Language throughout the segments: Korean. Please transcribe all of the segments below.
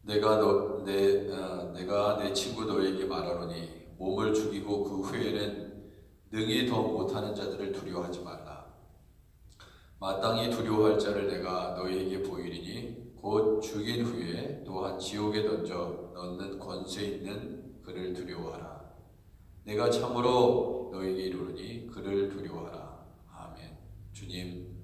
내가 내 친구 너에게 말하노니 몸을 죽이고 그 후에는 능히 더 못하는 자들을 두려워하지 말라. 마땅히 두려워할 자를 내가 너희에게 보이리니 곧 죽인 후에 또한 지옥에 던져 넣는 권세 있는 그를 두려워하라. 내가 참으로 너희에게 이르노니 그를 두려워하라. 아멘. 주님,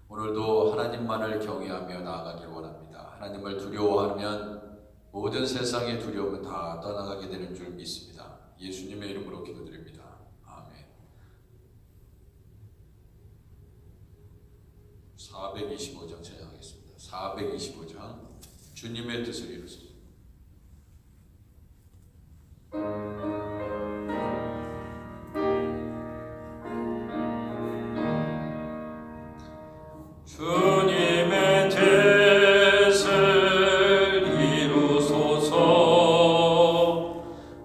오늘도 하나님만을 경외하며 나아가길 원합니다. 하나님을 두려워하면 모든 세상의 두려움은 다 떠나가게 되는 줄 믿습니다. 예수님의 이름으로 기도드립니다. 아멘. 425장 찬양하겠습니다. 425장 주님의 뜻을 이루소서. 주님의 뜻을 이루소서.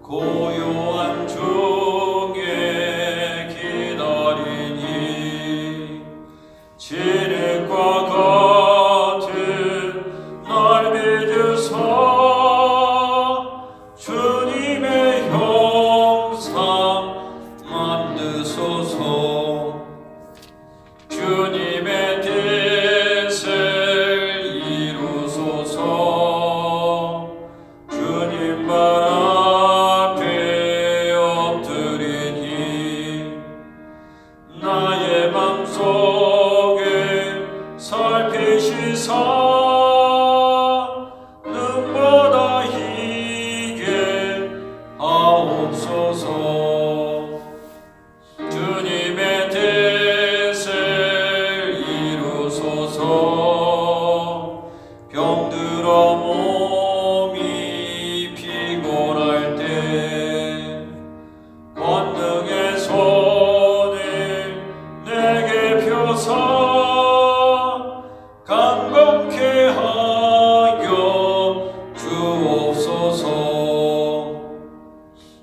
고요한 중에 기다리니 진흙과 같은 날 믿으사 주님의 형상 만드소서. 주님의 뜻을 이루소서. 주님 발 앞에 엎드리니 나의 맘속에 살피시사 눈보다 희게 하옵소서. 주님의 뜻을 이루소서. 병들어 몸이 피곤할 때 권능의 손을 내게 펴사 강건케 하여 주옵소서.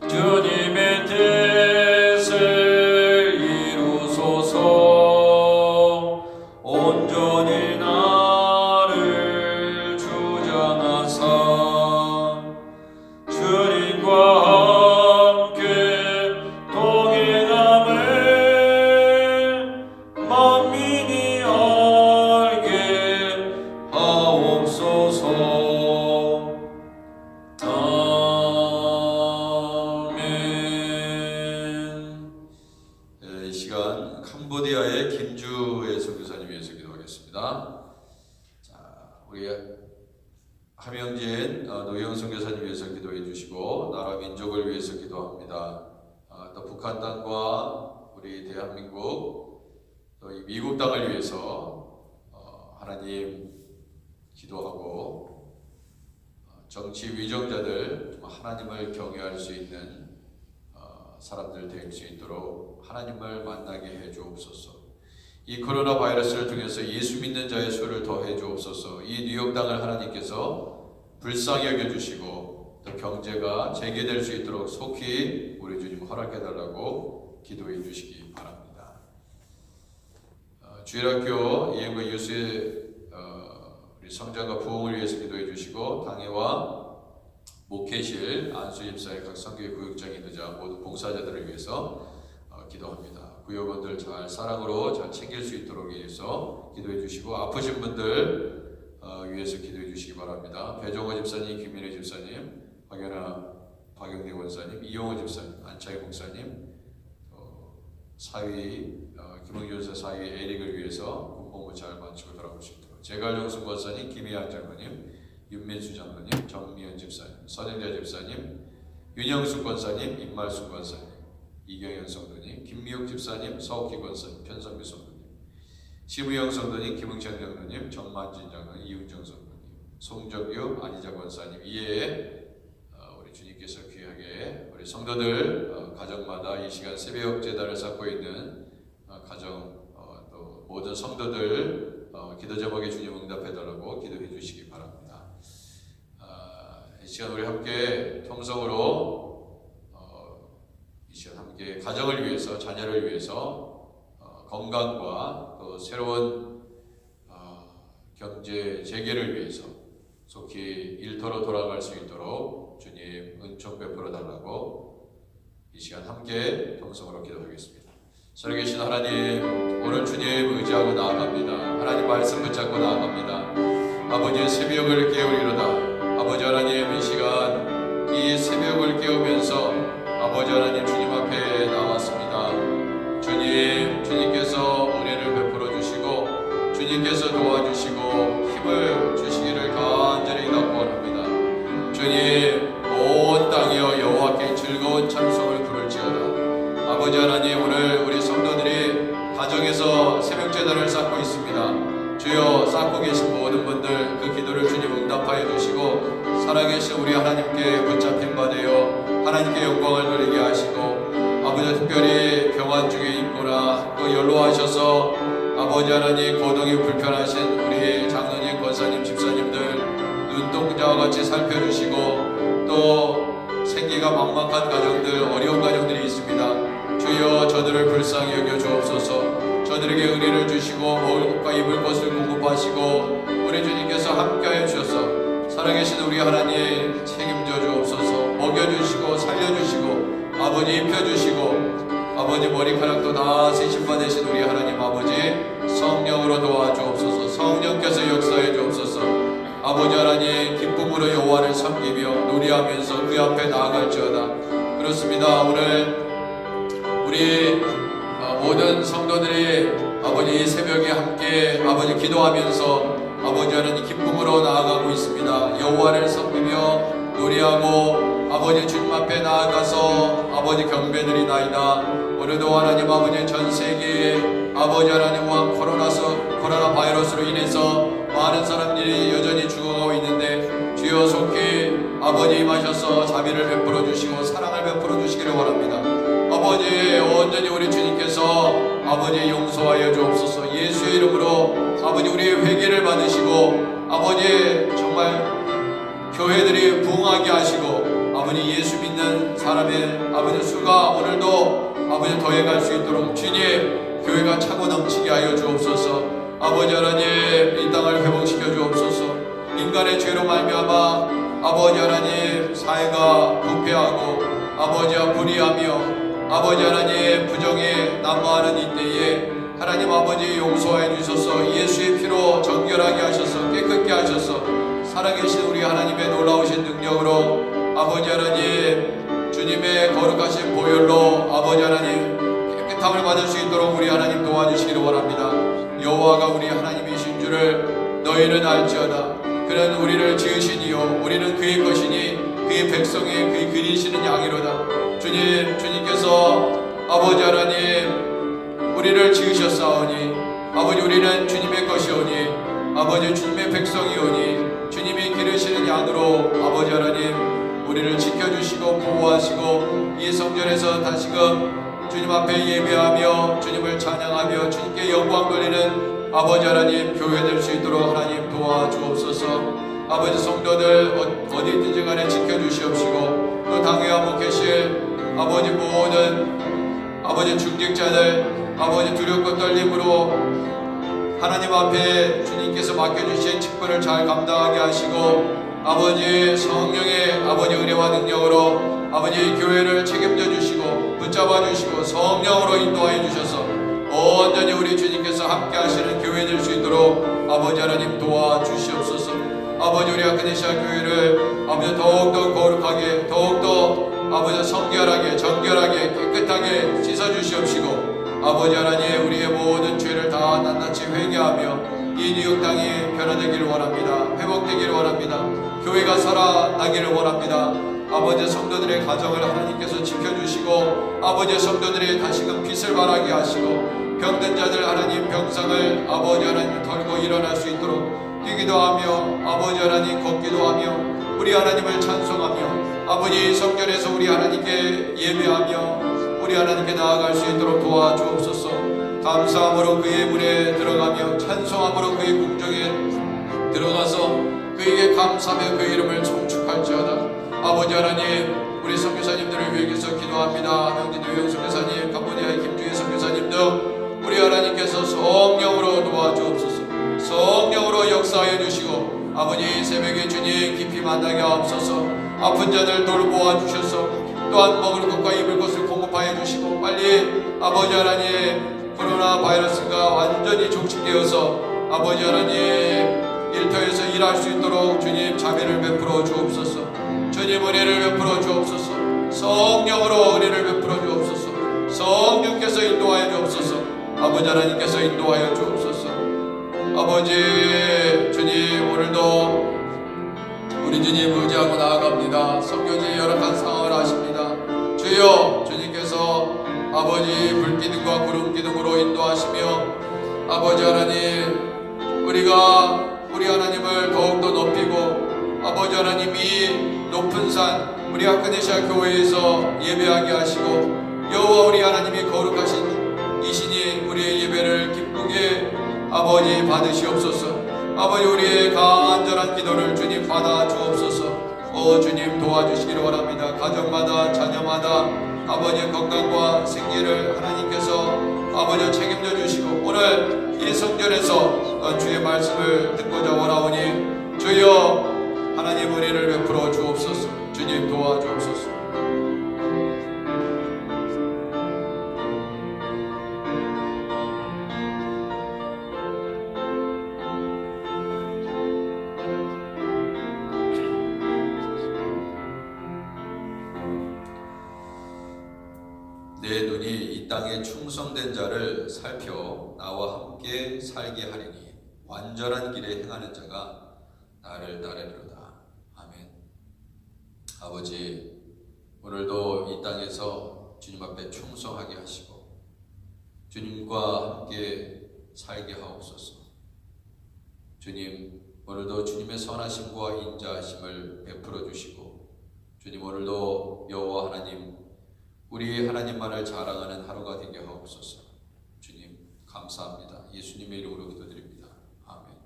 주님의 뜻을 이루소서. 온전히 나를 주장하사 주님과 함께 동행함을 만민이 알게 하옵소서. 아멘. 이 시간 캄보디아의 김주혜 선교사님 위해서 기도하겠습니다. 자, 우리 함영진 노영 선교사님 위해서 기도해 주시고 나라 민족을 위해서 기도합니다. 또 북한 땅과 우리 대한민국 또 이 미국 땅을 위해서 하나님 기도하고 정치 위정자들 하나님을 경외할 수 있는 사람들 될 수 있도록 하나님을 만나게 해 주옵소서. 이 코로나 바이러스를 통해서 예수 믿는 자의 수를 더해 주옵소서. 이 뉴욕 땅을 하나님께서 불쌍히 여겨 주시고 또 경제가 재개될 수 있도록 속히 우리 주님 허락해 달라고 기도해 주시기 바랍니다. 주일학교 이행과 유수의 우리 성장과 부흥을 위해서 기도해 주시고 당회와 목회실 안수집사의 각 선교회 구역장이되자 모든 봉사자들을 위해서 기도합니다. 구역원들 잘 사랑으로 잘 챙길 수 있도록 위해서 기도해 주시고 아프신 분들 위해서 기도해 주시기 바랍니다. 배종호 집사님, 김민혜 집사님, 박영래 원사님, 이용호 집사님, 안창희 목사님, 사위 김흥준 사위 에릭을 위해서 군복무 잘 마치고 돌아올 수 있도록 제갈용순 권사님, 김희양 장로님, 윤민수 장로님, 정미연 집사님, 선영자 집사님, 윤영숙 권사님, 임말숙 권사님, 이경현 성도님, 김미옥 집사님, 서욱희 권사님, 편성규 성도님, 심우영 성도님, 김흥찬 장로님, 정만진 장로님, 이은정 성도님, 송정규, 안희자 권사님 이외에 우리 주님께서 귀하게 우리 성도들 가정마다 이 시간 새벽 제단을 쌓고 있는 가정 또 모든 성도들 기도 제목에 주님 응답해달라고 기도해 주시기 바랍니다. 이 시간 우리 함께 통성으로 이 시간 함께 가정을 위해서 자녀를 위해서 건강과 또 새로운 경제 재개를 위해서 속히 일터로 돌아갈 수 있도록 주님 은총 베풀어 달라고 이 시간 함께 통성으로 기도하겠습니다. 살아계신 하나님, 오늘 주님 의지하고 나아갑니다. 하나님 말씀 붙잡고 나아갑니다. 아버지의 새벽을 깨우리로다. 아버지 하나님, 이 시간 이 새벽을 깨우면서 아버지 하나님 주님 앞에 나왔습니다. 주님, 주님께서 은혜를 베풀어 주시고 주님께서 도와주시고 힘을 주시기를 간절히 기도합니다. 주님, 온 땅이여 여호와께 즐거운 찬송을 부를지어다. 아버지 하나님, 오늘 우리 성도들이 가정에서 새벽 제단을 쌓고 있습니다. 주여, 쌓고 계신 모든 분들 그 기도를 주님 응답하여 주시고 살아계신 우리 하나님께 붙잡힌 바 되어 하나님께 영광을 누리게 하시고 아버지 특별히 병환 중에 있거나 또 연로하셔서 아버지 하나님 거동이 불편하신 우리 장로님, 권사님, 집사님들 눈동자와 같이 살펴주시고 또 생기가 막막한 가정들, 어려운 가정들이 있습니다. 주여, 저들을 불쌍히 여겨 주옵소서. 저들에게 은혜를 주시고 먹을 것과 입을 것을 공급하시고 우리 주님께서 함께하여 주셔서 살아계신 우리 하나님 책임져 주옵소서. 먹여주시고 살려주시고 아버지 입혀주시고 아버지 머리카락도 다 세심바 되신 우리 하나님 아버지 성령으로 도와주옵소서. 성령께서 역사해 주옵소서. 아버지 하나님 기쁨으로 여호와를 섬기며 노래하면서 그 앞에 나아갈지어다. 그렇습니다. 오늘 우리 모든 성도들이 아버지 이 새벽에 함께 아버지 기도하면서 아버지 하나님 기쁨으로 나아가고 있습니다. 여호와를 섬기며 노래하고 아버지 주님 앞에 나아가서 아버지 경배드리나이다. 오늘도 하나님 아버지 전 세계에 아버지 하나님과 코로나 바이러스로 인해서 많은 사람들이 여전히 죽어가고 있는데 주여 속히 아버지 임하셔서 자비를 베풀어 주시고 사랑을 베풀어 주시기를 원합니다. 아버지 온전히 우리 주님께서 아버지 용서하여 주옵소서. 예수의 이름으로 아버지 우리의 회개를 받으시고 아버지 정말 교회들이 부흥하게 하시고 아버지 예수 믿는 사람의 아버지 수가 오늘도 아버지 더해갈 수 있도록 주님 교회가 차고 넘치게 하여 주옵소서. 아버지 하나님 이 땅을 회복시켜 주옵소서. 인간의 죄로 말미암아 아버지 하나님 사회가 부패하고 아버지와 불의하며 아버지 하나님 부정에 난무하는 이때에 하나님 아버지 용서해 주셔서 예수의 피로 정결하게 하셔서 깨끗게 하셔서 살아계신 우리 하나님의 놀라우신 능력으로 아버지 하나님 주님의 거룩하신 보혈로 아버지 하나님 깨끗함을 받을 수 있도록 우리 하나님 도와주시기를 원합니다. 여호와가 우리 하나님이신 줄을 너희는 알지어다. 그는 우리를 지으시니요 우리는 그의 것이니 그의 백성의 그의 그리시는 양이로다. 주님께서 아버지 하나님 우리를 지으셨사오니 아버지 우리는 주님의 것이오니 아버지 주님의 백성이오니 주님이 기르시는 양으로 아버지 하나님 우리를 지켜주시고 보호하시고 이 성전에서 다시금 주님 앞에 예배하며 주님을 찬양하며 주님께 영광 돌리는 아버지 하나님 교회 될 수 있도록 하나님 도와주옵소서. 아버지 성도들 어디 있든지 간에 지켜주시옵시고 또 당회하고 계실 아버지 모든 아버지 중직자들 아버지 두렵고 떨림으로 하나님 앞에 주님께서 맡겨주신 직분을 잘 감당하게 하시고 아버지 성령의 아버지 은혜와 능력으로 아버지 교회를 책임져 주시고 붙잡아 주시고 성령으로 인도하여 주셔서 온전히 우리 주님께서 함께 하시는 교회 될 수 있도록 아버지 하나님 도와주시옵소서. 아버지 우리 아카데시아 교회를 아버지 더욱더 거룩하게 더욱더 아버지 성결하게 정결하게 깨끗하게 씻어주시옵시고 아버지 하나님 우리의 모든 죄를 다 낱낱이 회개하며 이 뉴욕 땅이 변화되기를 원합니다. 회복되기를 원합니다. 교회가 살아나기를 원합니다. 아버지 성도들의 가정을 하나님께서 지켜주시고 아버지 성도들이 다시금 빛을 발하게 하시고 병든 자들 하나님 병상을 아버지 하나님 털고 일어날 수 있도록 뛰기도 하며 아버지 하나님 걷기도 하며 우리 하나님을 찬송하며 아버지 성전에서 우리 하나님께 예배하며 우리 하나님께 나아갈 수 있도록 도와주옵소서. 감사함으로 그의 문에 들어가며 찬송함으로 그의 궁정에 들어가서 그에게 감사하며 그의 이름을 송축할지어다. 아버지 하나님 우리 선교사님들을 위해서 기도합니다. 명진 유영 선교사님, 캄보디아의 김주희 선교사님 등 우리 하나님께서 성령으로 도와주옵소서. 성령으로 역사하여 주시고 아버지 새벽에 주님 깊이 만나게 하옵소서. 아픈 자들 돌보아 주셔서 또한 먹을 것과 입을 것을 공급하여 주시고 빨리 아버지 하나님 코로나 바이러스가 완전히 종식되어서 아버지 하나님 일터에서 일할 수 있도록 주님 자비를 베풀어 주옵소서. 주님 은혜를 베풀어 주옵소서. 성령으로 은혜를 베풀어 주옵소서. 성령께서 인도하여 주옵소서. 아버지 하나님께서 인도하여 주옵소서. 아버지 주님 오늘도 우리 주님 의지하고 나아갑니다. 선교지의 열악한 상황을 아십니다. 주여 주님께서 아버지 불기둥과 구름기둥으로 인도하시며 아버지 하나님 우리가 우리 하나님을 더욱더 높이고 아버지 하나님이 높은 산 우리 아크네시아 교회에서 예배하게 하시고 여호와 우리 하나님이 거룩하신 이 신이 우리의 예배를 기쁘게 아버지 받으시옵소서. 아버지 우리의 간절한 기도를 주님 받아 주옵소서. 주님 도와주시기를 원합니다. 가정마다 자녀마다 아버지의 건강과 생계를 하나님께서 아버지 책임져 주시고 오늘 이 성전에서 주의 말씀을 듣고자 원하오니 주여 하나님 은혜를 베풀어 주옵소서. 주님 도와주옵소서. 내 눈이 이 땅에 충성된 자를 살펴 나와 함께 살게 하리니 완전한 길에 행하는 자가 나를 따르리로다. 아멘. 아버지 오늘도 이 땅에서 주님 앞에 충성하게 하시고 주님과 함께 살게 하옵소서. 주님 오늘도 주님의 선하심과 인자하심을 베풀어 주시고 주님 오늘도 여호와 하나님 우리 하나님만을 자랑하는 하루가 되게 하옵소서. 주님 감사합니다. 예수님의 이름으로 기도드립니다. 아멘.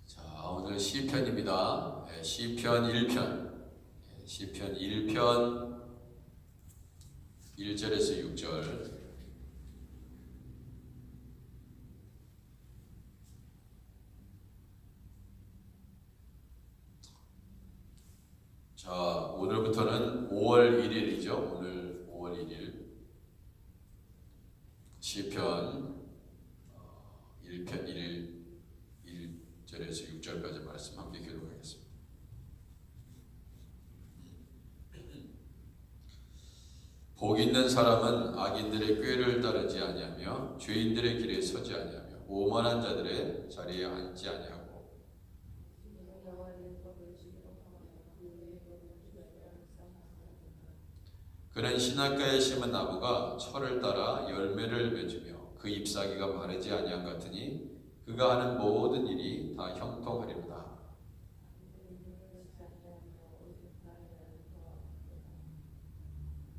자 오늘 시편입니다. 시편 1편 시편 1편 1절에서 6절. 자, 오늘부터는 5월 1일이죠. 오늘 5월 1일 시편 1편 1절에서 6절까지 말씀 함께 기도하겠습니다. 복 있는 사람은 악인들의 꾀를 따르지 아니하며 죄인들의 길에 서지 아니하며 오만한 자들의 자리에 앉지 아니하고 그는 신학가에 심은 나무가 철을 따라 열매를 맺으며 그 잎사귀가 마르지 아니한 같으니 그가 하는 모든 일이 다 형통하리로다.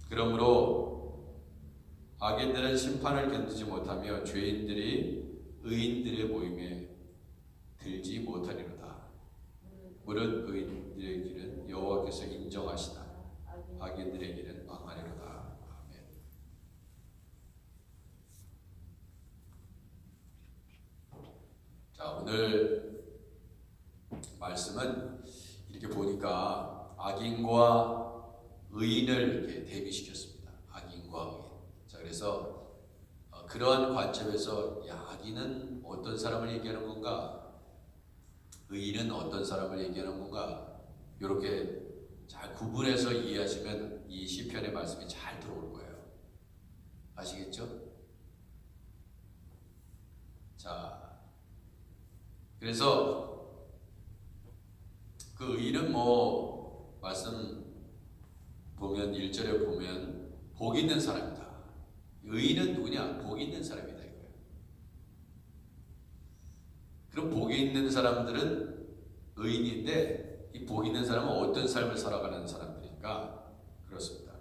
그러므로 악인들은 심판을 견디지 못하며 죄인들이 의인들의 모임에 들지 못하리로다. 무릇 의인들의 길은 여호와께서 인정하시나 악인들의 길은 망하리로다. 아멘. 자 오늘 말씀은 이렇게 보니까 악인과 의인을 이렇게 대비시켰습니다. 악인과 의인. 자 그래서 그러한 관점에서 악인은 어떤 사람을 얘기하는 건가, 의인은 어떤 사람을 얘기하는 건가, 이렇게 잘 구분해서 이해하시면 이 시편의 말씀이 잘 들어올 거예요. 아시겠죠? 자, 그래서 그 의인은 말씀 보면 1절에 보면 복 있는 사람이다. 의인은 누구냐? 복 있는 사람이다 이거예요. 그럼 복이 있는 사람들은 의인인데 이 복 있는 사람은 어떤 삶을 살아가는 사람들인가? 그렇습니다.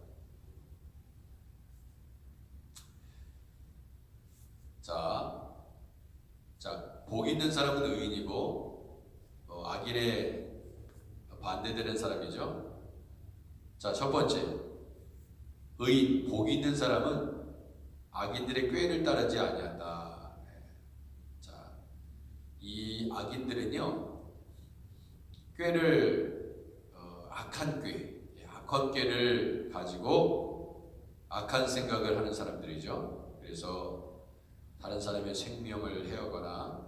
자, 복 있는 사람은 의인이고 악인에 반대되는 사람이죠. 자, 첫 번째 의인, 복 있는 사람은 악인들의 꾀를 따르지 아니한다. 자, 이 악인들은요, 꾀를 악한 꾀, 악한 꾀를 가지고 악한 생각을 하는 사람들이죠. 그래서 다른 사람의 생명을 해하거나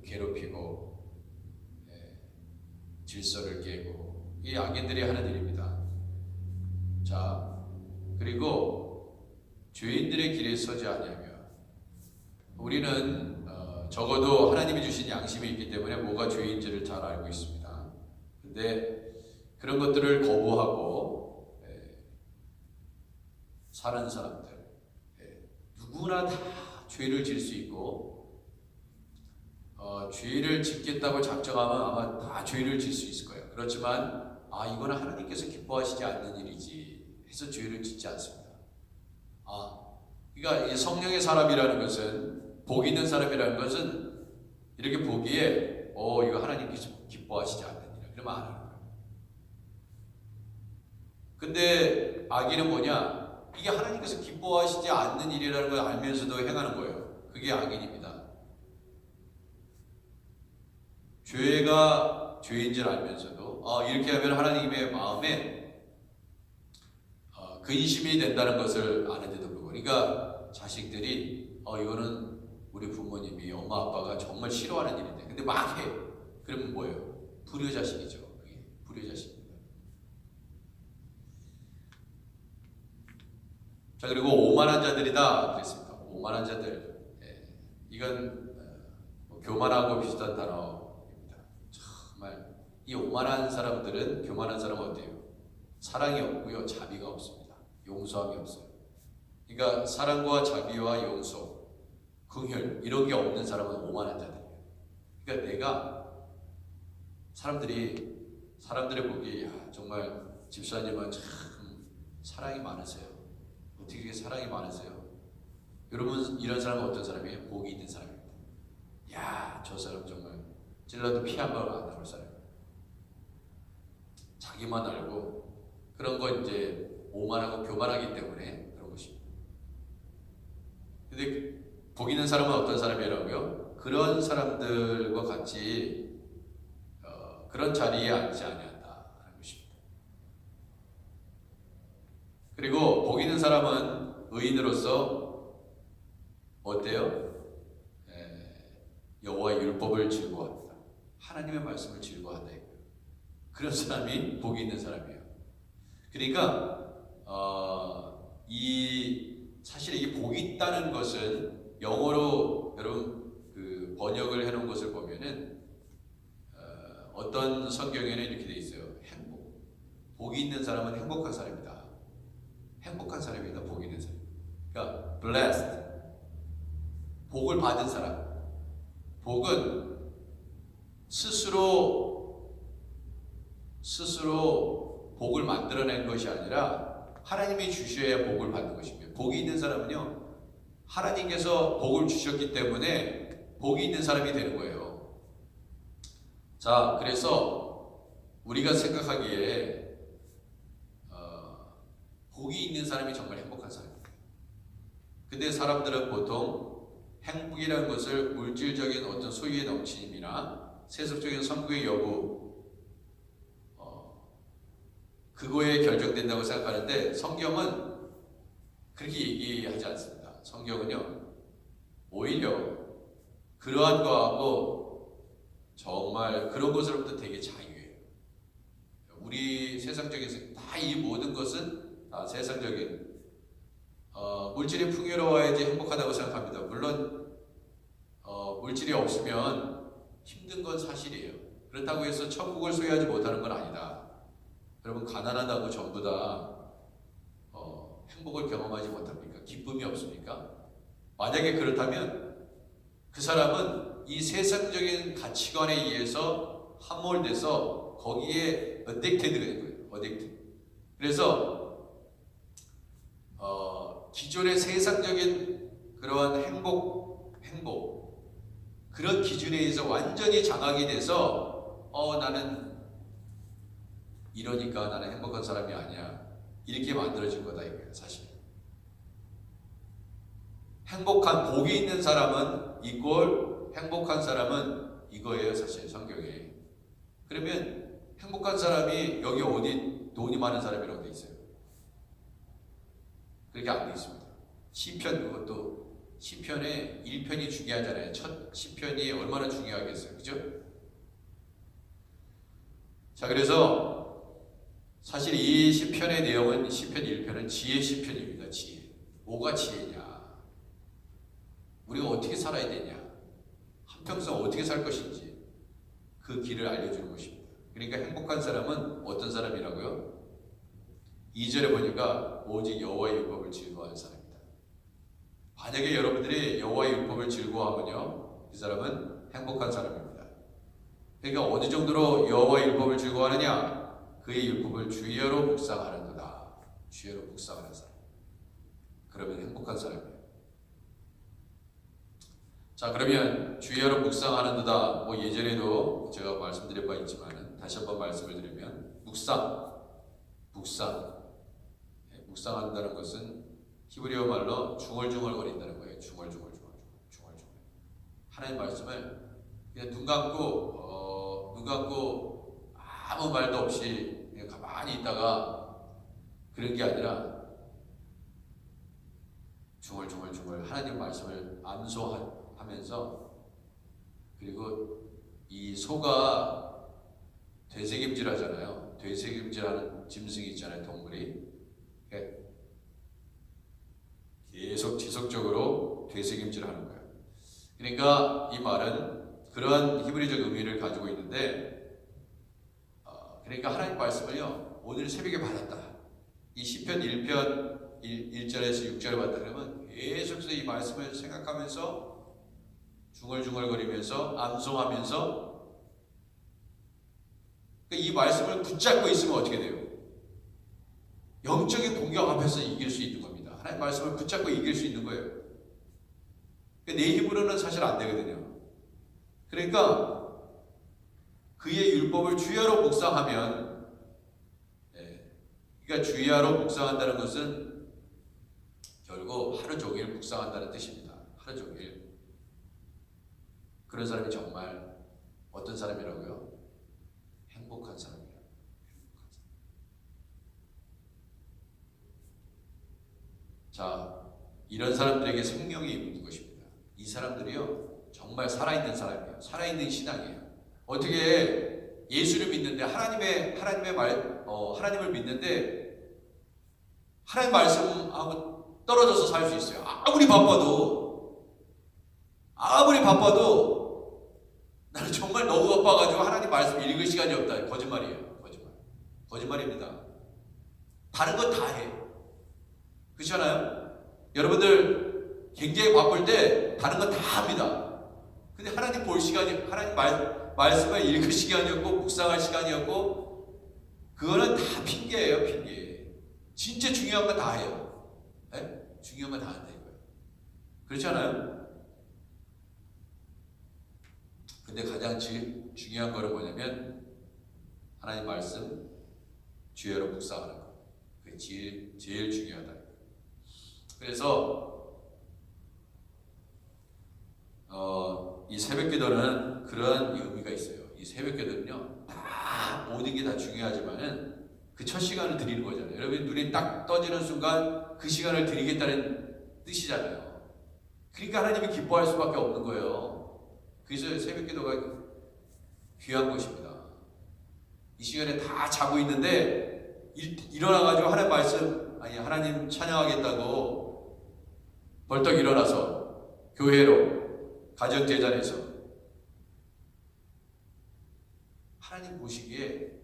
괴롭히고 질서를 깨고, 이 악인들이 하는 일입니다. 자, 그리고 죄인들의 길에 서지 아니하며, 우리는 적어도 하나님이 주신 양심이 있기 때문에 뭐가 죄인지를 잘 알고 있습니다. 근데 그런 것들을 거부하고 사는 사람들, 누구나 다 죄를 질 수 있고, 죄를 짓겠다고 작정하면 아마 다 죄를 질 수 있을 거예요. 그렇지만 이거는 하나님께서 기뻐하시지 않는 일이지 해서 죄를 짓지 않습니다. 그러니까 이 성령의 사람이라는 것은, 복 있는 사람이라는 것은 이렇게 보기에 이거 하나님께서 기뻐하시지 않는 일이야, 그러면 안 하는 거예요. 근데 악인은 뭐냐? 이게 하나님께서 기뻐하시지 않는 일이라는 걸 알면서도 행하는 거예요. 그게 악인입니다. 죄가 죄인 줄 알면서도 이렇게 하면 하나님의 마음에 근심이 된다는 것을 아는데도 불구하고, 그러니까 자식들이 이거는 우리 부모님이, 엄마 아빠가 정말 싫어하는 일인데 근데 막 해. 그러면 뭐예요? 불효자식이죠. 그게 불효자식입니다. 자, 그리고 오만한 자들이다 그랬습니다. 오만한 자들, 이건 교만하고 비슷한 단어입니다. 정말 이 오만한 사람들은, 교만한 사람은 어때요? 사랑이 없고요, 자비가 없습니다. 용서함이 없어요. 그러니까 사랑과 자비와 용서, 긍휼, 이런 게 없는 사람은 오만한 자들이에요. 그러니까 내가 사람들이 보기에 정말 집사님은 참 사랑이 많으세요. 어떻게 이렇게 사랑이 많으세요? 여러분, 이런 사람은 어떤 사람이에요? 복이 있는 사람입니다. 저 사람 정말 찔러도 피 한 방울 안 나올 사람이에요. 자기만 알고, 그런 거 이제 오만하고 교만하기 때문에 그런 것입니다. 근데 복 있는 사람은 어떤 사람이라고요? 그런 사람들과 같이 그런 자리에 앉지 아니한다 하는 것입니다. 그리고 복 있는 사람은 의인으로서 어때요? 여호와의 율법을 즐거워합니다. 하나님의 말씀을 즐거워한다. 그런 사람이 복이 있는 사람이에요. 그러니까 사실 이 복이 있다는 것은 영어로 여러분 그 번역을 해놓은 것을 보면은 어떤 성경에는 이렇게 돼 있어요. 행복. 복이 있는 사람은 행복한 사람이다. 행복한 사람이다. 복이 있는 사람. 그러니까 blessed. 복을 받은 사람. 복은 스스로 복을 만들어낸 것이 아니라 하나님이 주셔야 복을 받는 것입니다. 복이 있는 사람은요, 하나님께서 복을 주셨기 때문에 복이 있는 사람이 되는 거예요. 자, 그래서 우리가 생각하기에 복이 있는 사람이 정말 행복한 사람입니다. 근데 사람들은 보통 행복이라는 것을 물질적인 어떤 소유의 넘침이나 세속적인 성공의 여부, 그거에 결정된다고 생각하는데, 성경은 그렇게 얘기하지 않습니다. 성경은요, 오히려 그러한 거하고 정말 그런 것으로부터 되게 자유해요. 우리 세상적인 다 이 모든 것은 다 세상적인 물질이 풍요로워야지 행복하다고 생각합니다. 물론 물질이 없으면 힘든 건 사실이에요. 그렇다고 해서 천국을 소유하지 못하는 건 아니다. 여러분, 가난하다고 전부 다 행복을 경험하지 못합니까? 기쁨이 없습니까? 만약에 그렇다면 그 사람은 이 세상적인 가치관에 의해서 함몰돼서 거기에 addicted가 된 거예요. addicted. 그래서 기존의 세상적인 그러한 행복 그런 기준에 의해서 완전히 장악이 돼서 나는 이러니까 나는 행복한 사람이 아니야, 이렇게 만들어질 거다 이거예요. 사실 행복한 복이 있는 사람은 이꼴 행복한 사람은 이거예요. 사실 성경에. 그러면 행복한 사람이 여기 어디 돈이 많은 사람이라고 돼 있어요? 그렇게 안 돼 있습니다. 시편, 그것도 시편의 1편이 중요하잖아요. 첫 시편이 얼마나 중요하겠어요. 그죠? 자, 그래서 사실 이 시편의 내용은 시편 1편은 지혜 시편입니다. 지혜. 뭐가 지혜냐? 우리가 어떻게 살아야 되냐? 한평생 어떻게 살 것인지 그 길을 알려주는 것입니다. 그러니까 행복한 사람은 어떤 사람이라고요? 2절에 보니까 오직 여호와의 율법을 즐거워하는 사람이다. 만약에 여러분들이 여호와의 율법을 즐거워하면요, 그 사람은 행복한 사람입니다. 그러니까 어느 정도로 여호와의 율법을 즐거워하느냐? 그의 율법을 주의하러 묵상하는도다. 주의하러 묵상하는 사람. 그러면 행복한 사람이에요. 자, 그러면 주의하러 묵상하는도다. 뭐 예전에도 제가 말씀드릴 바 있지만 다시 한번 말씀을 드리면 묵상한다는 것은 히브리어 말로 중얼중얼거린다는 거예요. 중얼중얼. 하나님 말씀을 그냥 눈 감고 아무 말도 없이 그냥 가만히 있다가 그런 게 아니라 중얼중얼 하나님 말씀을 암송하면서, 그리고 이 소가 되새김질하잖아요. 되새김질하는 짐승이 있잖아요. 동물이 계속 지속적으로 되새김질하는 거예요. 그러니까 이 말은 그러한 히브리적 의미를 가지고 있는데, 그러니까 하나님 말씀을요, 오늘 새벽에 받았다. 이 시편 1편 1절에서 6절에 받았다 그러면 계속해서 이 말씀을 생각하면서 중얼중얼거리면서 암송하면서 이 말씀을 붙잡고 있으면 어떻게 돼요? 영적인 공격 앞에서 이길 수 있는 겁니다. 하나님 말씀을 붙잡고 이길 수 있는 거예요. 내 힘으로는 사실 안 되거든요. 그러니까 그의 율법을 주야로 묵상하면, 그러니까 주야로 묵상한다는 것은 결국 하루 종일 묵상한다는 뜻입니다. 하루 종일. 그런 사람이 정말 어떤 사람이라고요? 행복한 사람이에요. 자, 이런 사람들에게 생명이 있는 것입니다. 이 사람들이요, 정말 살아있는 사람이에요. 살아있는 신앙이에요. 어떻게 예수를 믿는데 하나님을 믿는데 하나님 말씀하고 떨어져서 살 수 있어요. 아무리 바빠도 나는 정말 너무 바빠가지고 하나님 말씀 읽을 시간이 없다. 거짓말이에요. 거짓말입니다. 다른 건 다 해. 그렇잖아요? 여러분들 굉장히 바쁠 때 다른 건 다 합니다. 근데 하나님 볼 시간이, 하나님 말씀을 읽을 시간이었고 묵상할 시간이었고, 그거는 다 핑계예요. 핑계. 진짜 중요한 건 다 해요. 네? 중요한 건 다 한다 이거예요. 그렇지 않아요? 근데 가장 중요한 거는 뭐냐면 하나님 말씀 주야로 묵상하는 거. 그게 제일 중요하다. 그래서 이 새벽기도는 그런 의미가 있어요. 이 새벽기도는요, 다 모든 게 다 중요하지만은 그 첫 시간을 드리는 거잖아요. 여러분 눈이 딱 떠지는 순간 그 시간을 드리겠다는 뜻이잖아요. 그러니까 하나님이 기뻐할 수밖에 없는 거예요. 그래서 새벽기도가 귀한 것입니다. 이 시간에 다 자고 있는데 일어나가지고 하나님 찬양하겠다고 벌떡 일어나서 교회로 가정제단에서 하나님 보시기에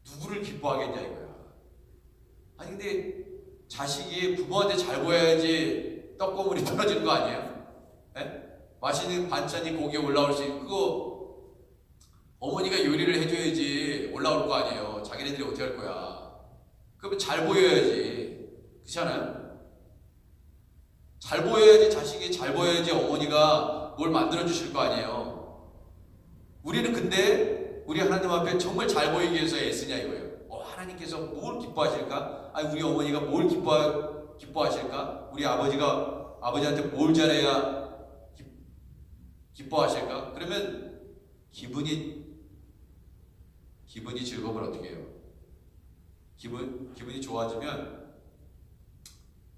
누구를 기뻐하겠냐 이거야. 아니 근데 자식이 부모한테 잘 보여야지 떡고물이 떨어지는 거 아니에요? 네? 맛있는 반찬이 고기에 올라올 수 있는 그거 어머니가 요리를 해줘야지 올라올 거 아니에요. 자기네들이 어떻게 할 거야. 그러면 잘 보여야지. 그렇지 않아요? 잘 보여야지, 자식이 잘 보여야지 어머니가 뭘 만들어 주실 거 아니에요. 우리는 근데 우리 하나님 앞에 정말 잘 보이기 위해서 애쓰냐 이거예요. 하나님께서 뭘 기뻐하실까? 아니 우리 어머니가 뭘 기뻐하게 기뻐하실까? 우리 아버지가 아버지한테 뭘 잘해야 기뻐하실까? 그러면 기분이 즐거우면 어떻게 해요? 기분이 좋아지면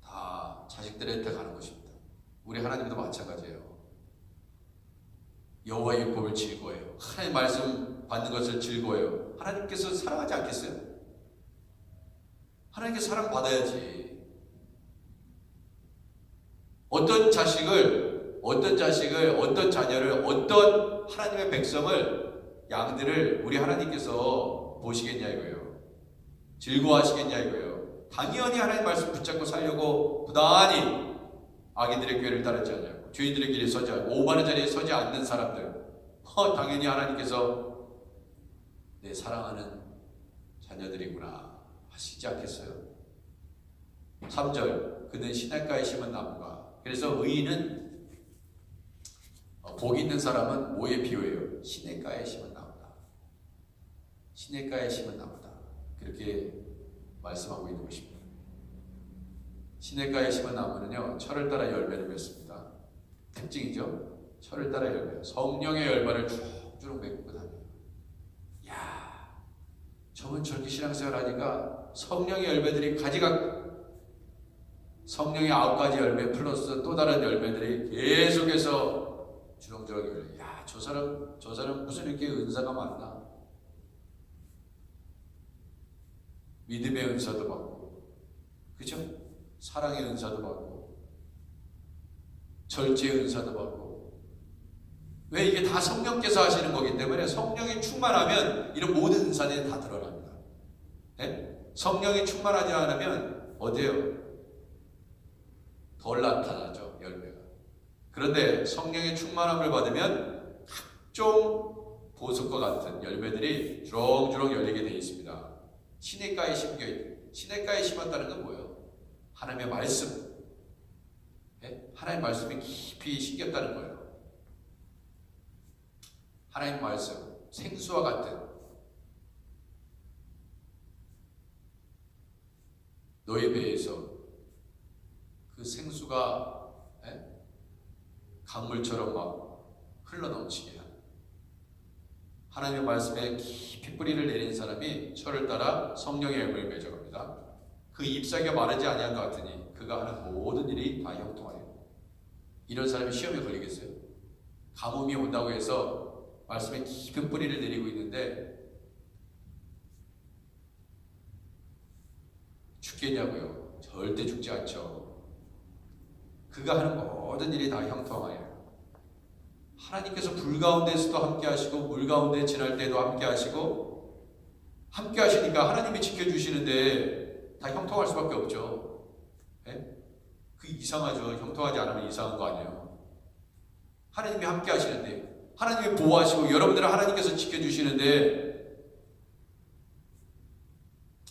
다 자식들한테 가는 것입니다. 우리 하나님도 마찬가지예요. 여호와의 율법을 즐거워해요. 하나님 말씀 받는 것을 즐거워해요. 하나님께서 사랑하지 않겠어요? 하나님께 사랑받아야지. 어떤 자식을, 어떤 자녀를, 어떤 하나님의 백성을, 양들을 우리 하나님께서 보시겠냐 이거예요. 즐거워하시겠냐 이거예요. 당연히 하나님 말씀 붙잡고 살려고 부단히 악인들의 꾀를 따르지 않냐고, 죄인들의 길에 서지 않고 오만의 자리에 서지 않는 사람들, 당연히 하나님께서 내 사랑하는 자녀들이구나 하시지 않겠어요? 3절, 그는 시냇가에 심은 나무가. 그래서 의인은, 복 있는 사람은 뭐의 비유예요? 시냇가에 심은 나무다. 시냇가에 심은 나무다. 그렇게 말씀하고 있는 것입니다. 시냇가에 심은 나무는요, 철을 따라 열매를 맺습니다. 특징이죠. 철을 따라 열매. 성령의 열매를 쭉쭉 맺고 다녀요. 야, 저번 저렇게 신앙생활 하니까 성령의 열매들이 성령의 9가지 열매 플러스 또 다른 열매들이 계속해서 주렁주렁 열려. 야, 저 사람 무슨 이렇게 은사가 많나? 믿음의 은사도 받고, 그죠? 사랑의 은사도 받고, 절제의 은사도 받고. 왜? 이게 다 성령께서 하시는 거기 때문에 성령이 충만하면 이런 모든 은사들이 다 드러납니다. 네? 성령이 충만하지 않으면 어때요? 덜 나타나죠, 열매가. 그런데 성령의 충만함을 받으면 각종 보석과 같은 열매들이 주렁주렁 열리게 되어 있습니다. 시냇가에 심었다는 건 뭐예요? 하나님의 말씀. 네? 하나님의 말씀이 깊이 심겼다는 거예요. 하나님의 말씀, 생수와 같은. 너의 배에서 그 생수가 강물처럼 막 흘러넘치게 하는, 하나님의 말씀에 깊이 뿌리를 내린 사람이 철을 따라 성령의 열매를 맺어갑니다. 그 잎사귀가 마르지 아니한 것 같으니 그가 하는 모든 일이 다 형통하여. 이런 사람이 시험에 걸리겠어요? 가뭄이 온다고 해서 말씀에 깊은 뿌리를 내리고 있는데 죽겠냐고요? 절대 죽지 않죠. 그가 하는 모든 일이 다 형통하여. 하나님께서 불 가운데서도 함께 하시고 물 가운데 지날 때도 함께 하시고, 함께 하시니까 하나님이 지켜주시는데 다 형통할 수밖에 없죠. 네? 그 이상하죠. 형통하지 않으면 이상한 거 아니에요. 하나님이 함께 하시는데, 하나님이 보호하시고 여러분들은 하나님께서 지켜주시는데,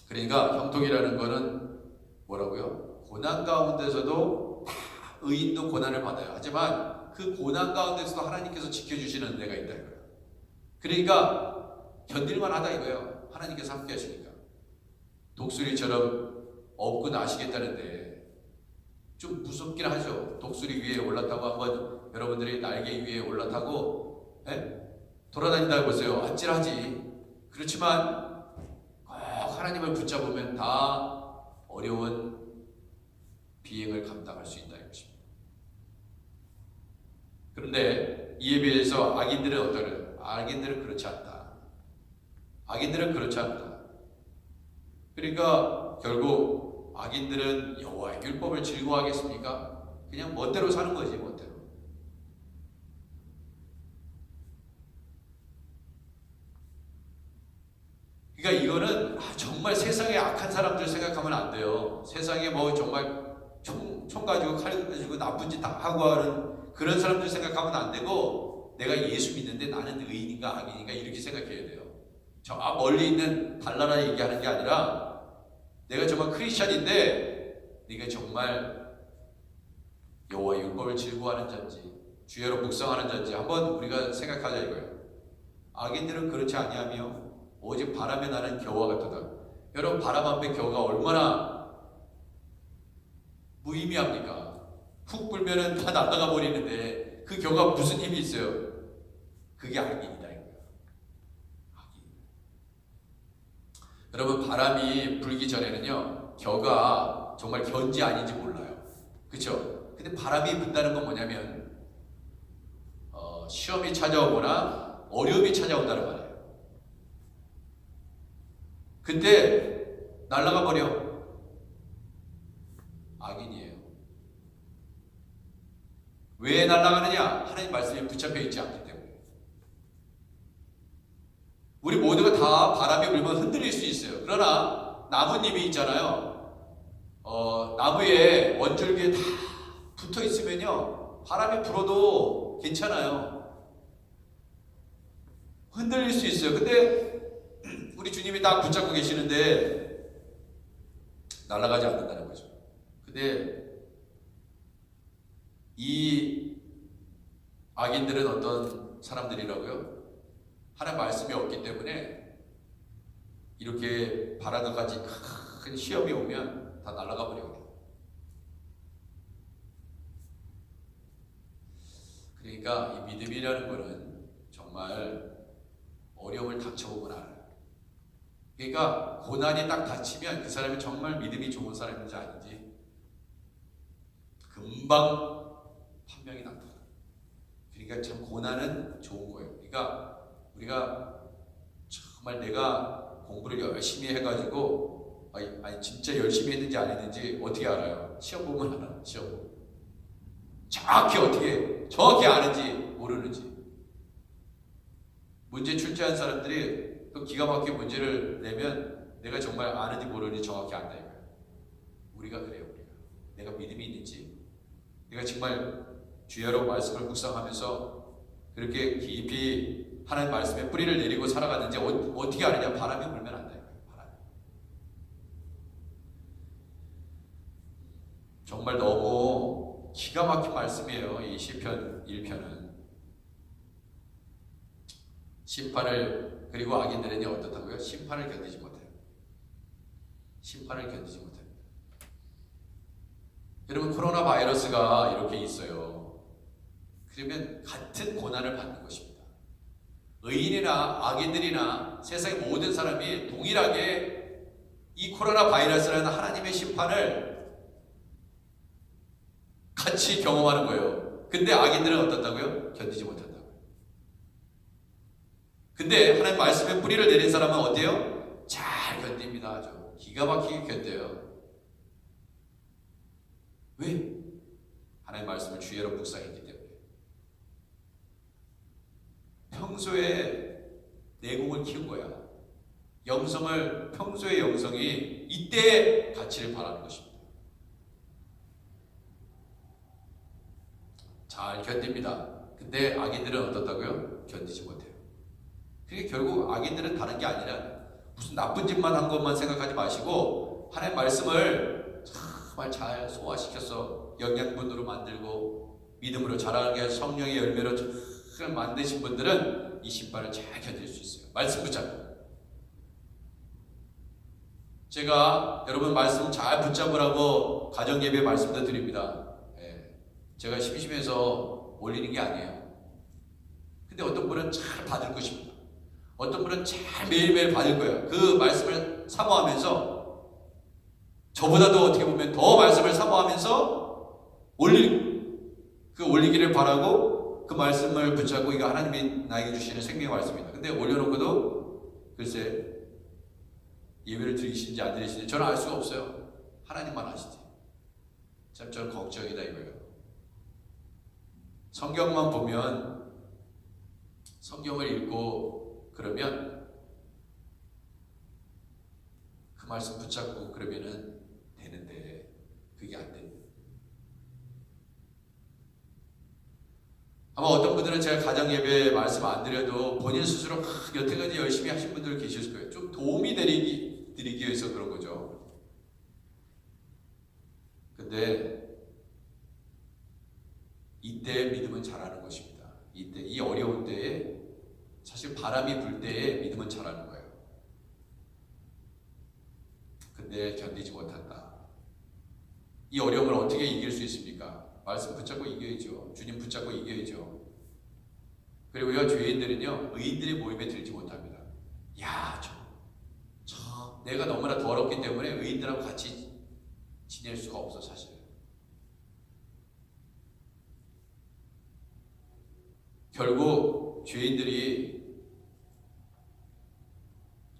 그러니까 형통이라는 거는 뭐라고요? 고난 가운데서도 의인도 고난을 받아요. 하지만 그 고난 가운데서도 하나님께서 지켜주시는 은혜가 있다 이거예요. 그러니까 견딜만 하다 이거예요. 하나님께서 함께 하시니까. 독수리처럼 업고 나시겠다는데 좀 무섭긴 하죠. 독수리 위에 올라타고, 한번 여러분들이 날개 위에 올라타고 돌아다닌다 해보세요. 아찔하지. 그렇지만 꼭 하나님을 붙잡으면 다 어려운 비행을 감당할 수 있다 이것입니다. 그런데 이에 비해서 악인들은 어떠냐? 악인들은 그렇지 않다. 악인들은 그렇지 않다. 그러니까 결국 악인들은 여호와의 율법을 즐거워하겠습니까? 그냥 멋대로 사는 거지, 멋대로. 그러니까 이거는 정말 세상에 악한 사람들 생각하면 안 돼요. 세상에 뭐 정말 총 가지고 칼 가지고 나쁜 짓 다 하고 하는 그런 사람들 생각하면 안 되고, 내가 예수 믿는데 나는 의인인가 악인인가 이렇게 생각해야 돼요. 저 멀리 있는 달나라 얘기하는 게 아니라, 내가 정말 크리스찬인데 네가 정말 여호와의 율법을 즐거워하는 자인지 주야로 묵상하는 자인지 한번 우리가 생각하자 이거예요. 악인들은 그렇지 아니하며 오직 바람에 나는 겨와 같도다. 여러분, 바람 앞에 겨가 얼마나 무의미합니까? 훅 불면은 다 날아가 버리는데 그 겨가 무슨 힘이 있어요? 그게 악인이다 이거예요. 악인. 여러분 바람이 불기 전에는요 겨가 정말 견지 아닌지 몰라요. 그렇죠? 근데 바람이 분다는 건 뭐냐면 시험이 찾아오거나 어려움이 찾아온다는 말이에요. 그때 날아가 버려. 악인이에요. 왜 날아가느냐? 하나님 말씀에 붙잡혀 있지 않기 때문에. 우리 모두가 다 바람이 불면 흔들릴 수 있어요. 그러나 나뭇잎이 있잖아요. 나무에 원줄기에 다 붙어 있으면요 바람이 불어도 괜찮아요. 흔들릴 수 있어요. 근데 우리 주님이 딱 붙잡고 계시는데 날아가지 않는다는 거죠. 근데 이 악인들은 어떤 사람들이라고요? 하나님 말씀이 없기 때문에 이렇게 바라다까지 큰 시험이 오면 다 날아가 버리거든요. 그러니까 이 믿음이라는 거는 정말 어려움을 닥쳐보면 알아요. 그러니까 고난이 딱 닥치면 그 사람이 정말 믿음이 좋은 사람인지 아닌지 금방 판명이 납니다. 그러니까 참 고난은 좋은 거예요. 그러니까 우리가 정말 내가 공부를 열심히 해가지고 아니 진짜 열심히 했는지 안 했는지 어떻게 알아요? 시험 보면 알아요. 시험 보면. 정확히 아는지 모르는지. 문제 출제한 사람들이 또 기가 막히게 문제를 내면 내가 정말 아는지 모르는지 정확히 안다 이거예요. 우리가 그래요. 내가 믿음이 있는지, 내가 정말 주야로 말씀을 묵상하면서 그렇게 깊이 하나님 말씀에 뿌리를 내리고 살아갔는지 어떻게 아느냐? 바람이 불면 안다 이거예요. 바람이. 정말 너무 기가 막힌 말씀이에요. 이 시편 1편은. 심판을, 그리고 악인들은 어떻다고요? 심판을 견디지 못해요. 심판을 견디지 못해요. 여러분 코로나 바이러스가 이렇게 있어요. 그러면 같은 고난을 받는 것입니다. 의인이나 악인들이나 세상의 모든 사람이 동일하게 이 코로나 바이러스라는 하나님의 심판을 같이 경험하는 거예요. 근데 악인들은 어떻다고요? 견디지 못한다고요. 근데 하나님 말씀에 뿌리를 내린 사람은 어때요? 잘 견딥니다. 아주 기가 막히게 견뎌요. 왜? 하나님 말씀을 주야로 묵상했기 때문에. 평소에 내공을 키운 거야. 평소의 영성이 이때 가치를 바라는 것입니다. 잘 견딥니다. 근데 악인들은 어떻다고요? 견디지 못해요. 그게 결국 악인들은 다른 게 아니라 무슨 나쁜 짓만 한 것만 생각하지 마시고 하나님 말씀을 정말 잘 소화시켜서 영양분으로 만들고 믿음으로 자라게 해서 성령의 열매로 잘 만드신 분들은 이 심판을 잘 견딜 수 있어요. 말씀 붙잡고. 제가 여러분 말씀 잘 붙잡으라고 가정예배 말씀도 드립니다. 제가 심심해서 올리는 게 아니에요. 근데 어떤 분은 잘 받을 것입니다. 어떤 분은 잘 매일매일 받을 거예요. 그 말씀을 사모하면서 저보다도 어떻게 보면 더 말씀을 사모하면서 올리기를 바라고 그 말씀을 붙잡고 이거 하나님이 나에게 주시는 생명의 말씀입니다. 근데 올려놓고도 글쎄 예배를 드리시는지 안 드리시는지 저는 알 수가 없어요. 하나님만 아시지. 참 저는 걱정이다 이거예요. 성경만 보면 성경을 읽고 그러면 그 말씀 붙잡고 그러면은 되는데 그게 안 됩니다. 아마 어떤 분들은 제가 가정예배 말씀 안 드려도 본인 스스로 여태까지 열심히 하신 분들 계실 거예요. 좀 도움이 드리기 위해서 그런 거죠. 근데 이때 믿음은 자라는 것입니다. 이때 이 어려운 때에 사실 바람이 불 때에 믿음은 자라는 거예요. 근데 견디지 못한다. 이 어려움을 어떻게 이길 수 있습니까? 말씀 붙잡고 이겨야죠. 주님 붙잡고 이겨야죠. 그리고요, 죄인들은요, 의인들의 모임에 들지 못합니다. 야, 내가 너무나 더럽기 때문에 의인들하고 같이 지낼 수가 없어, 사실은. 결국 죄인들이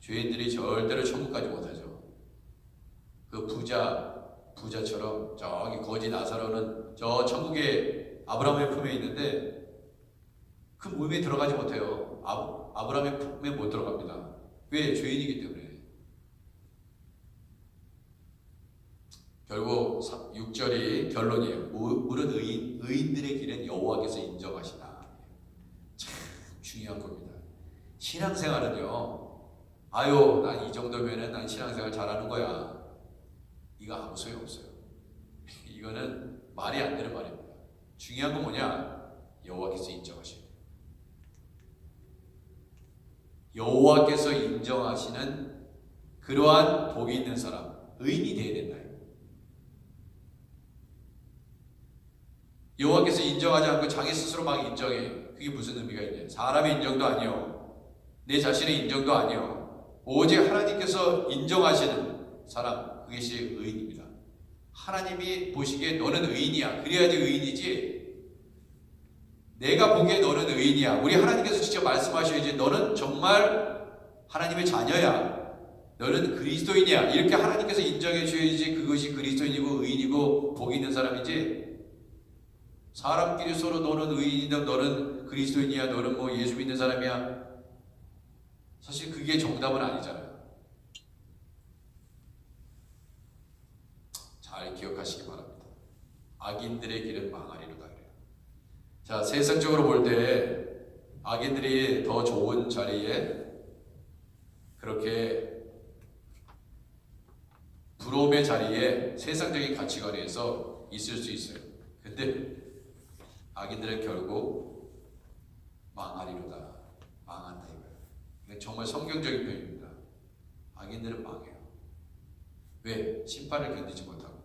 절대로 천국 가지 못하죠. 그 부자처럼 저기 거지 나사로는 저 천국에 아브라함의 품에 있는데 그 모임에 들어가지 못해요. 아브라함의 품에 못 들어갑니다. 왜? 죄인이기 때문에. 결국 6절이 결론이에요. 물은 의인들의 길은 여호와께서 인정하시나. 참 중요한 겁니다. 신앙생활은요, 아유, 난 이 정도면은 난 신앙생활 잘하는 거야. 이거 아무 소용없어요. 이거는 말이 안 되는 말입니다. 중요한 건 뭐냐? 여호와께서 인정하셔야 돼요. 여호와께서 인정하시는 그러한 복이 있는 사람, 의인이 되어야 된다. 여호와께서 인정하지 않고 자기 스스로 막 인정해. 그게 무슨 의미가 있냐? 사람의 인정도 아니요, 내 자신의 인정도 아니요, 오직 하나님께서 인정하시는 사람, 그것이 의인입니다. 하나님이 보시기에 너는 의인이야. 그래야지 의인이지. 내가 보기에 너는 의인이야. 우리 하나님께서 직접 말씀하셔야지. 너는 정말 하나님의 자녀야. 너는 그리스도인이야. 이렇게 하나님께서 인정해 주셔야지 그것이 그리스도인이고 의인이고 복이 있는 사람이지. 사람끼리 서로 너는 의인이다, 너는 그리스도인이야, 너는 뭐 예수 믿는 사람이야. 사실 그게 정답은 아니잖아요. 잘 기억하시기 바랍니다. 악인들의 길은 망하리로다 그래요. 자, 세상적으로 볼 때 악인들이 더 좋은 자리에 그렇게 부러움의 자리에 세상적인 가치관에서 있을 수 있어요. 근데 악인들은 결국 망하리로다. 망한다 이거예요. 이건 정말 성경적인 표현입니다. 악인들은 망해요. 왜? 심판을 견디지 못하고.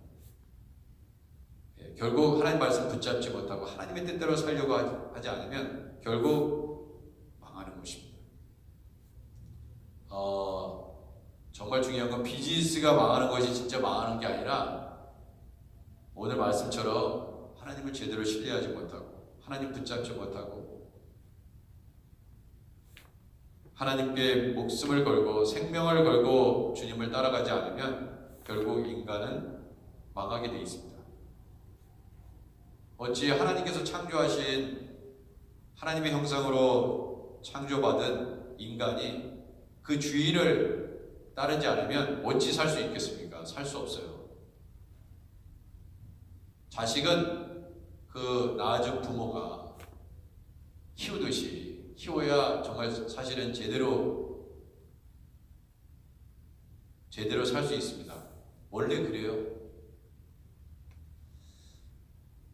결국 하나님 말씀 붙잡지 못하고 하나님의 뜻대로 살려고 하지 않으면 결국 망하는 것입니다. 정말 중요한 건 비즈니스가 망하는 것이 진짜 망하는 게 아니라 오늘 말씀처럼 하나님을 제대로 신뢰하지 못하고 하나님 붙잡지 못하고 하나님께 목숨을 걸고 생명을 걸고 주님을 따라가지 않으면 결국 인간은 망하게 되어 있습니다. 어찌 하나님께서 창조하신 하나님의 형상으로 창조받은 인간이 그 주인을 따르지 않으면 어찌 살 수 있겠습니까? 살 수 없어요. 자식은 그 낳아준 부모가 키우듯이 키워야 정말 사실은 제대로 살 수 있습니다. 원래 그래요.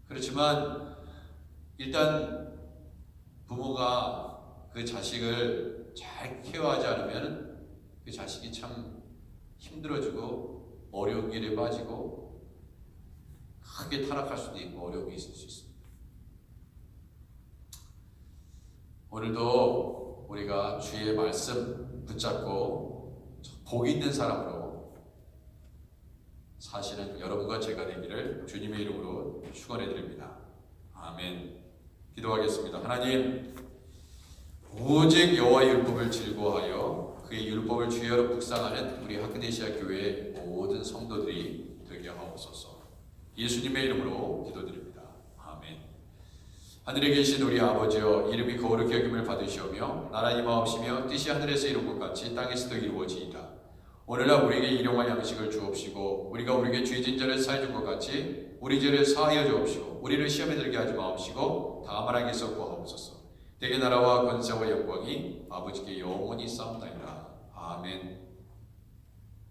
그렇지만 일단 부모가 그 자식을 잘 케어하지 않으면 그 자식이 참 힘들어지고 어려운 길에 빠지고 크게 타락할 수도 있고 어려움이 있을 수 있습니다. 오늘도 우리가 주의 말씀 붙잡고 복 있는 사람으로 사시는 여러분과 제가 되기를 주님의 이름으로 축원해 드립니다. 아멘. 기도하겠습니다. 하나님, 오직 여호와의 율법을 즐거워하여 그의 율법을 주야로 묵상하는 우리 하크네시아 교회의 모든 성도들이 되게 하옵소서. 예수님의 이름으로 기도드립니다. 아멘. 하늘에 계신 우리 아버지여, 이름이 거룩히 여김을 받으시오며 나라 임하옵시며 뜻이 하늘에서 이룬 것 같이 땅에서도 이루어지이다. 오늘날 우리에게 일용할 양식을 주옵시고 우리가 우리에게 죄진 자를 사해 준 것 같이 우리 죄를 사하여 주옵시고 우리를 시험에 들게 하지 마옵시고 다만 악에서 구하옵소서. 대개 나라와 권세와 영광이 아버지께 영원히 싸움나이다. 아멘.